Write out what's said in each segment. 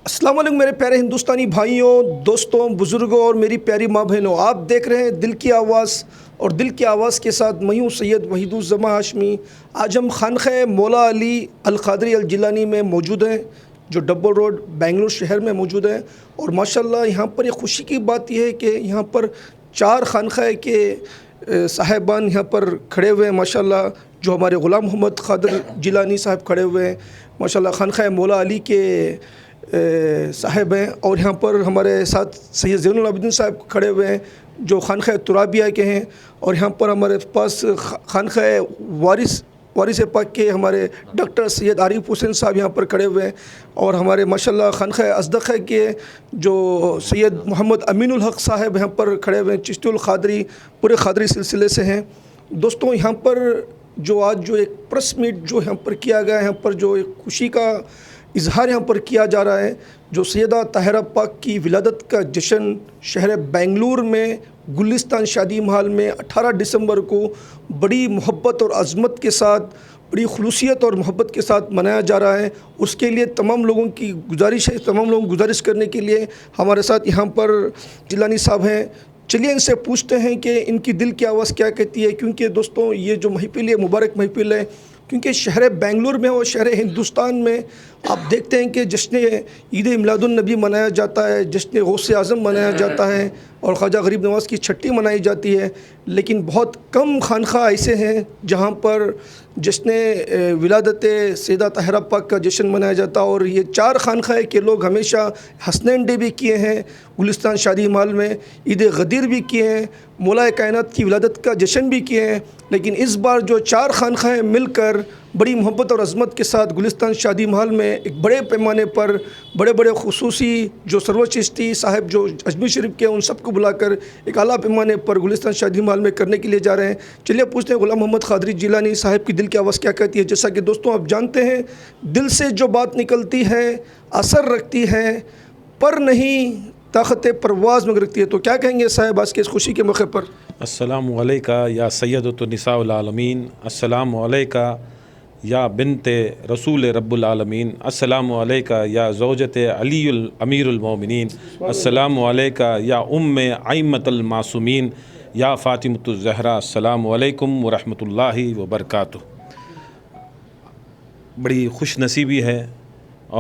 السلام علیکم میرے پیارے ہندوستانی بھائیوں، دوستوں، بزرگوں اور میری پیاری ماں بہنوں، آپ دیکھ رہے ہیں دل کی آواز، اور دل کی آواز کے ساتھ میں ہوں سید وحید الزماں ہاشمی۔ آج ہم خانقاہ مولا علی القادری الجیلانی میں موجود ہیں، جو ڈبل روڈ بنگلور شہر میں موجود ہے۔ اور ماشاءاللہ یہاں پر ایک خوشی کی بات یہ ہے کہ یہاں پر 4 خانقاہ کے صاحبان یہاں پر کھڑے ہوئے ہیں ماشاءاللہ، جو ہمارے غلام محمد قادر جیلانی صاحب کھڑے ہوئے ہیں ماشاءاللہ، خانقاہ مولا علی کے صاحب ہیں۔ اور یہاں پر ہمارے ساتھ سید زین العابدین صاحب کھڑے ہوئے ہیں، جو خانقاہ ترابیہ کے ہیں۔ اور یہاں پر ہمارے پاس خانقاہ وارث پاک کے ہمارے ڈاکٹر سید عارف حسین صاحب یہاں پر کھڑے ہوئے ہیں۔ اور ہمارے ماشاءاللہ خانقاہ ازدقہ کے جو سید محمد امین الحق صاحب یہاں پر کھڑے ہوئے ہیں، چشتی القادری، پورے قادری سلسلے سے ہیں۔ دوستوں، یہاں پر جو آج جو ایک پریس میٹ جو یہاں پر کیا گیا ہے، یہاں پر جو ایک خوشی کا اظہار یہاں پر کیا جا رہا ہے، جو سیدہ طاہرہ پاک کی ولادت کا جشن شہر بنگلور میں گلستان شادی محل میں 18 دسمبر کو بڑی محبت اور عظمت کے ساتھ، بڑی خلوصیت اور محبت کے ساتھ منایا جا رہا ہے۔ اس کے لیے تمام لوگوں کی گزارش ہے، تمام لوگوں کو گزارش کرنے کے لیے ہمارے ساتھ یہاں پر جیلانی صاحب ہیں۔ چلیے ان سے پوچھتے ہیں کہ ان کی دل کی آواز کیا کہتی ہے، کیونکہ دوستوں یہ جو محفل ہے مبارک محفل ہے، کیونکہ شہر بنگلور میں اور شہر ہندوستان میں آپ دیکھتے ہیں کہ جشن عید میلاد النبی منایا جاتا ہے، جشن غوث اعظم منایا جاتا ہے، اور خواجہ غریب نواز کی چھٹی منائی جاتی ہے، لیکن بہت کم خانقاہ ایسے ہیں جہاں پر جشن ولادت سیدہ طاہرہ پاک کا جشن منایا جاتا ہے۔ اور یہ 4 خانقاہ کے لوگ ہمیشہ حسنین ڈے بھی کیے ہیں گلستان شادی محل میں، عید غدیر بھی کیے ہیں، مولا کائنات کی ولادت کا جشن بھی کیے ہیں، لیکن اس بار جو 4 خانقاہ مل کر بڑی محبت اور عظمت کے ساتھ گلستان شادی محل میں ایک بڑے پیمانے پر بڑے خصوصی جو سرور چشتی صاحب جو اجمیر شریف کے ان سب کو بلا کر ایک اعلیٰ پیمانے پر گلستان شادی محل میں کرنے کے لیے جا رہے ہیں۔ چلیے پوچھتے ہیں غلام محمد قادری جیلانی صاحب کی دل کی آواز کیا کہتی ہے۔ جیسا کہ دوستوں آپ جانتے ہیں، دل سے جو بات نکلتی ہے اثر رکھتی ہے، پر نہیں طاقت پرواز میں رکھتی ہے۔ تو کیا کہیں گے صاحب آج کے اس خوشی کے موقع پر؟ السلام علیکہ یا سیدۃ النساء العالمین، السلام علیکہ یا بنت رسول رب العالمین، السلام علیکہ یا زوجت علی امیر المومنین، السلام علیکہ یا ام ائمۃ المعصومین یا فاطمۃ الزہرا، السلام علیکم ورحمۃ اللہ وبرکاتہ۔ بڑی خوش نصیبی ہے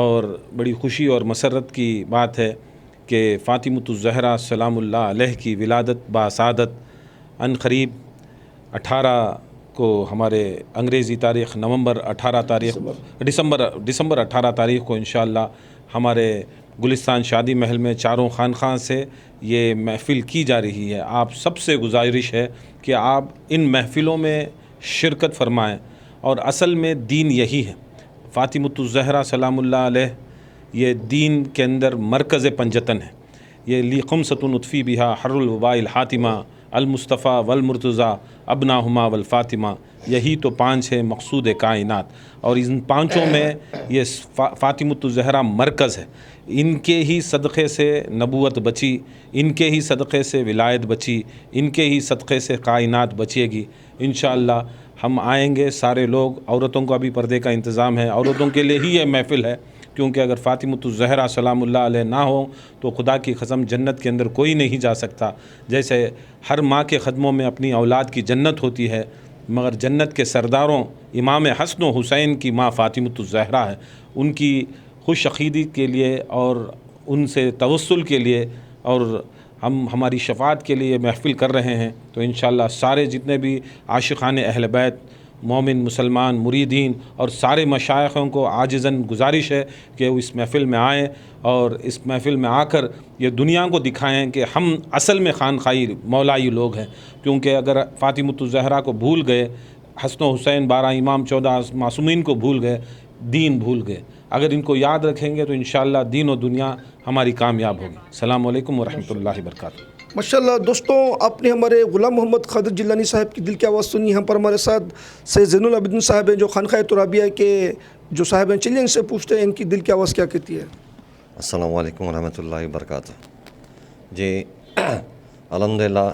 اور بڑی خوشی اور مسرت کی بات ہے کہ فاطمۃ الزہرا سلام اللہ علیہ کی ولادت باسعادت عن قریب 18 کو ہمارے انگریزی تاریخ دسمبر 18 تاریخ کو انشاءاللہ ہمارے گلستان شادی محل میں 4 خانقاہ سے یہ محفل کی جا رہی ہے۔ آپ سب سے گزارش ہے کہ آپ ان محفلوں میں شرکت فرمائیں، اور اصل میں دین یہی ہے۔ فاطمۃ الزہرا سلام اللہ علیہ یہ دین کے اندر مرکز پنجتن ہے۔ یہ لی خمسۃ نطفی بہا حر الوباء الحاتمہ المصطفیٰ والمرتضیٰ ابناہما والفاطمہ، یہی تو 5 ہے مقصود کائنات، اور ان 5 میں یہ فاطمۃ الزہرا مرکز ہے۔ ان کے ہی صدقے سے نبوت بچی، ان کے ہی صدقے سے ولایت بچی، ان کے ہی صدقے سے کائنات بچے گی انشاءاللہ۔ ہم آئیں گے سارے لوگ، عورتوں کا بھی پردے کا انتظام ہے، عورتوں کے لیے ہی یہ محفل ہے، کیونکہ اگر فاطمۃ الزہرا سلام اللہ علیہ نہ ہو تو خدا کی قسم جنت کے اندر کوئی نہیں جا سکتا۔ جیسے ہر ماں کے قدموں میں اپنی اولاد کی جنت ہوتی ہے، مگر جنت کے سرداروں امام حسن و حسین کی ماں فاطمۃ الزہرا ہے۔ ان کی خوش عقیدی کے لیے اور ان سے توسل کے لیے اور ہم ہماری شفاعت کے لیے محفل کر رہے ہیں، تو انشاءاللہ سارے جتنے بھی عاشقان اہل بیت، مومن مسلمان مریدین اور سارے مشائخوں کو عاجزاً گزارش ہے کہ وہ اس محفل میں آئیں، اور اس محفل میں آ کر یہ دنیا کو دکھائیں کہ ہم اصل میں خانقاہی مولائی لوگ ہیں۔ کیونکہ اگر فاطمۃ الزہرا کو بھول گئے، حسن و حسین 12 امام 14 معصومین کو بھول گئے، دین بھول گئے۔ اگر ان کو یاد رکھیں گے تو انشاءاللہ دین و دنیا ہماری کامیاب ہوگی۔ السلام علیکم ورحمۃ اللہ وبرکاتہ۔ ماشاءاللہ دوستوں، آپ نے ہمارے غلام محمد قادر جیلانی صاحب کی دل کی آواز سنی۔ یہاں پر ہمارے ساتھ سید زین العابدین صاحب ہیں جو خانقاہ ترابیہ کے جو صاحب ہیں۔ چلیے ان سے پوچھتے ہیں ان کی دل کی آواز کیا کہتی ہے۔ السلام علیکم ورحمۃ اللہ وبرکاتہ۔ جی الحمدللہ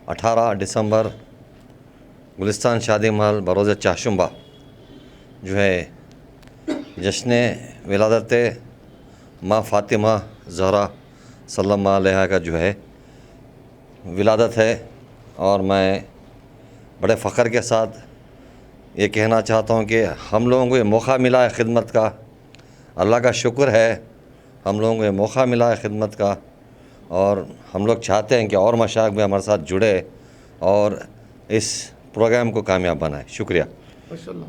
18 دسمبر گلستان شادی محل بروز چہارشنبہ جو ہے جشن ولادت ماں فاطمہ زہرا صلی اللہ علیہ کا جو ہے ولادت ہے، اور میں بڑے فخر کے ساتھ یہ کہنا چاہتا ہوں کہ ہم لوگوں کو یہ موقع ملا ہے خدمت کا، اللہ کا شکر ہے ہم لوگوں کو یہ موقع ملا ہے خدمت کا، اور ہم لوگ چاہتے ہیں کہ اور مشائخ بھی ہمارے ساتھ جڑے اور اس پروگرام کو کامیاب بنائے۔ شکریہ۔ ماشاء اللہ۔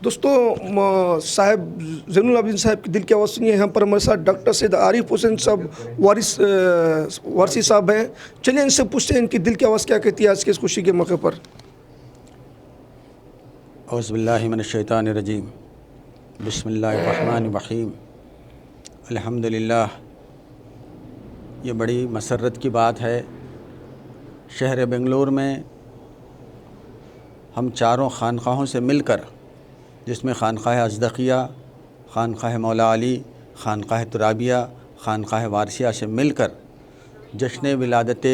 دوستوں، صاحب زین العابدین صاحب کی دل کی آواز سنیے۔ یہاں پر ہمارے ساتھ ڈاکٹر سید عارف حسین صاحب وارثی صاحب ہیں۔ چلیے ان سے پوچھتے ہیں ان کی دل کی آواز کیا کہتی ہے آج کے اس خوشی کے موقع پر۔ اعوذ باللہ من الشیطان الرجیم، بسم اللہ الرحمن الرحیم، الحمدللہ۔ یہ بڑی مسرت کی بات ہے، شہر بنگلور میں ہم چاروں خانقاہوں سے مل کر، جس میں خانقاہ ازدقیہ، خانقاہ مولا علی، خانقاہ ترابیہ، خانقاہ وارثیہ سے مل کر جشن ولادت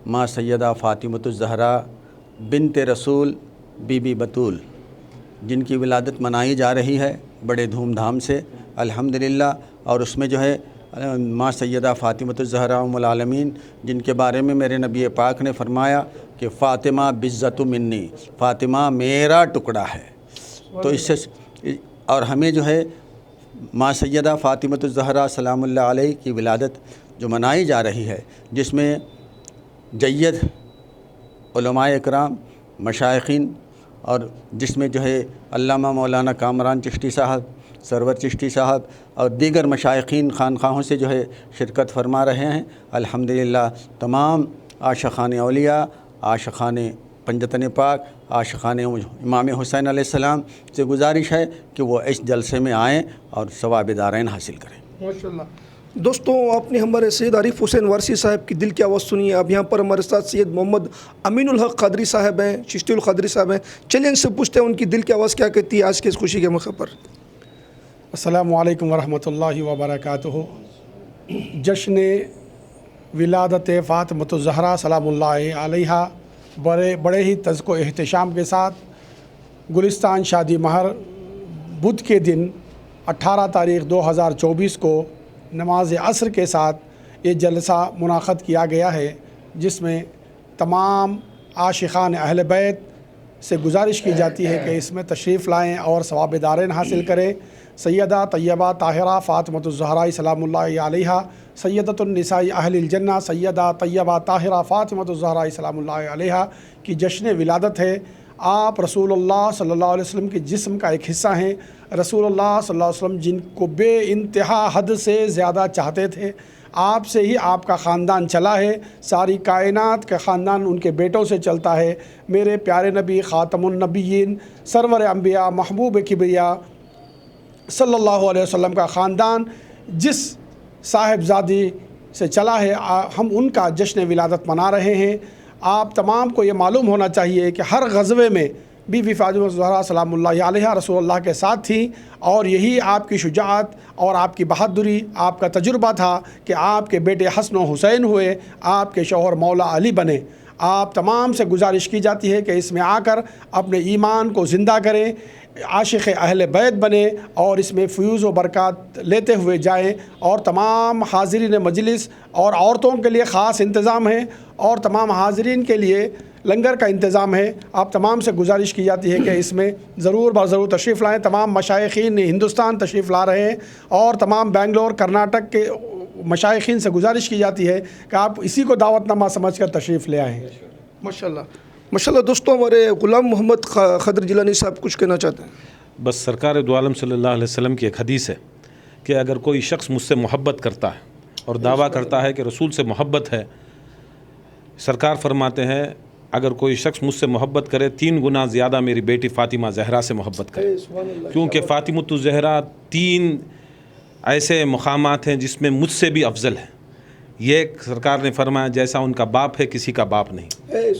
ماں سیدہ فاطمۃ الزہرا بنت رسول بی بی بطول، جن کی ولادت منائی جا رہی ہے بڑے دھوم دھام سے الحمدللہ۔ اور اس میں جو ہے ماں سیدہ فاطمۃ الزہرا ام العالمین، جن کے بارے میں میرے نبی پاک نے فرمایا کہ فاطمہ بزت منی، فاطمہ میرا ٹکڑا ہے۔ تو اس سے اور ہمیں جو ہے ماں سیدہ فاطمۃ الزہرا سلام اللہ علیہ کی ولادت جو منائی جا رہی ہے، جس میں جید علماء اکرام، مشائخین، اور جس میں جو ہے علامہ مولانا کامران چشتی صاحب، سرور چشتی صاحب اور دیگر مشائخین خانقاہوں سے جو ہے شرکت فرما رہے ہیں الحمدللہ۔ تمام عاشقان اولیاء، عاشقان پنجتن پاک، عاشقان امام حسین علیہ السلام سے گزارش ہے کہ وہ اس جلسے میں آئیں اور ثواب دارین حاصل کریں۔ ماشاءاللہ۔ دوستوں، آپ نے ہمارے سید عارف حسین وارثی صاحب کی دل کی آواز سنی ہے۔ اب یہاں پر ہمارے ساتھ سید محمد امین الحق قادری صاحب ہیں، چشتی القادری صاحب ہیں۔ چلیے ان سے پوچھتے ہیں ان کی دل کی آواز کیا کہتی ہے آج کے اس خوشی کے موقع پر۔ السلام علیکم ورحمۃ اللہ وبرکاتہ۔ جشن ولادت فاطمۃ الزہرا سلام اللہ علیہا بڑے ہی تذک و احتشام کے ساتھ گلستان شادی محل بدھ کے دن 18 تاریخ 2024 کو نماز عصر کے ساتھ یہ جلسہ منعقد کیا گیا ہے، جس میں تمام عاشقان اہل بیت سے گزارش کی جاتی ہے کہ اس میں تشریف لائیں اور ثواب دارین حاصل کریں۔ سیدہ طیبہ طاہرہ فاطمۃ الزہرا سلام اللہ علیہا، سیدۃ النساء اہل الجنہ سیدہ طیبہ طاہرہ فاطمۃ الزہرا سلام اللہ علیہا کی جشن ولادت ہے۔ آپ رسول اللہ صلی اللہ علیہ وسلم کے جسم کا ایک حصہ ہیں۔ رسول اللہ صلی اللہ علیہ وسلم جن کو بے انتہا حد سے زیادہ چاہتے تھے، آپ سے ہی آپ کا خاندان چلا ہے، ساری کائنات کا خاندان ان کے بیٹوں سے چلتا ہے۔ میرے پیارے نبی خاتم النبیین، سرور انبیاء، محبوب کبریا صلی اللہ علیہ وسلم کا خاندان جس صاحبزادی سے چلا ہے، ہم ان کا جشن ولادت منا رہے ہیں۔ آپ تمام کو یہ معلوم ہونا چاہیے کہ ہر غزوے میں بی بی فاطمہ الزہرا سلام اللہ علیہ رسول اللہ کے ساتھ تھی، اور یہی آپ کی شجاعت اور آپ کی بہادری، آپ کا تجربہ تھا کہ آپ کے بیٹے حسن و حسین ہوئے، آپ کے شوہر مولا علی بنے۔ آپ تمام سے گزارش کی جاتی ہے کہ اس میں آ کر اپنے ایمان کو زندہ کریں، عاشق اہل بیت بنے اور اس میں فیوز و برکات لیتے ہوئے جائیں۔ اور تمام حاضرین مجلس اور عورتوں کے لیے خاص انتظام ہے، اور تمام حاضرین کے لیے لنگر کا انتظام ہے۔ آپ تمام سے گزارش کی جاتی ہے کہ اس میں ضرور ضرور تشریف لائیں۔ تمام مشائخین ہندوستان تشریف لا رہے ہیں، اور تمام بنگلور، کرناٹک کے مشائخین سے گزارش کی جاتی ہے کہ آپ اسی کو دعوت نامہ سمجھ کر تشریف لے آئیں۔ ماشاءاللہ ماشاءاللہ۔ دوستوں، ہمارے غلام محمد خضر جیلانی صاحب کچھ کہنا چاہتے ہیں۔ بس سرکار دو عالم صلی اللہ علیہ وسلم کی ایک حدیث ہے کہ اگر کوئی شخص مجھ سے محبت کرتا ہے اور دعویٰ کرتا ہے کہ رسول سے محبت ہے، سرکار فرماتے ہیں اگر کوئی شخص مجھ سے محبت کرے 3 گنا زیادہ میری بیٹی فاطمہ زہرا سے محبت کرے، کیونکہ فاطمۃ الزہرا 3 ایسے مقامات ہیں جس میں مجھ سے بھی افضل ہیں۔ یہ سرکار نے فرمایا جیسا ان کا باپ ہے کسی کا باپ نہیں،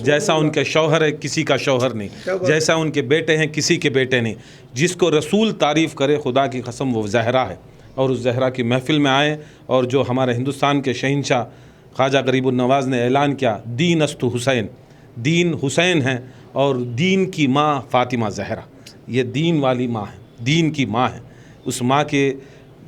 جیسا ان کے شوہر ہے کسی کا شوہر نہیں، جیسا ان کے بیٹے ہیں کسی کے بیٹے نہیں۔ جس کو رسول تعریف کرے خدا کی قسم وہ زہرا ہے، اور اس زہرا کی محفل میں آئیں۔ اور جو ہمارے ہندوستان کے شہنشاہ خواجہ غریب النواز نے اعلان کیا، دین است حسین، دین حسین ہیں، اور دین کی ماں فاطمہ زہرا، یہ دین والی ماں ہے، دین کی ماں ہے۔ اس ماں کے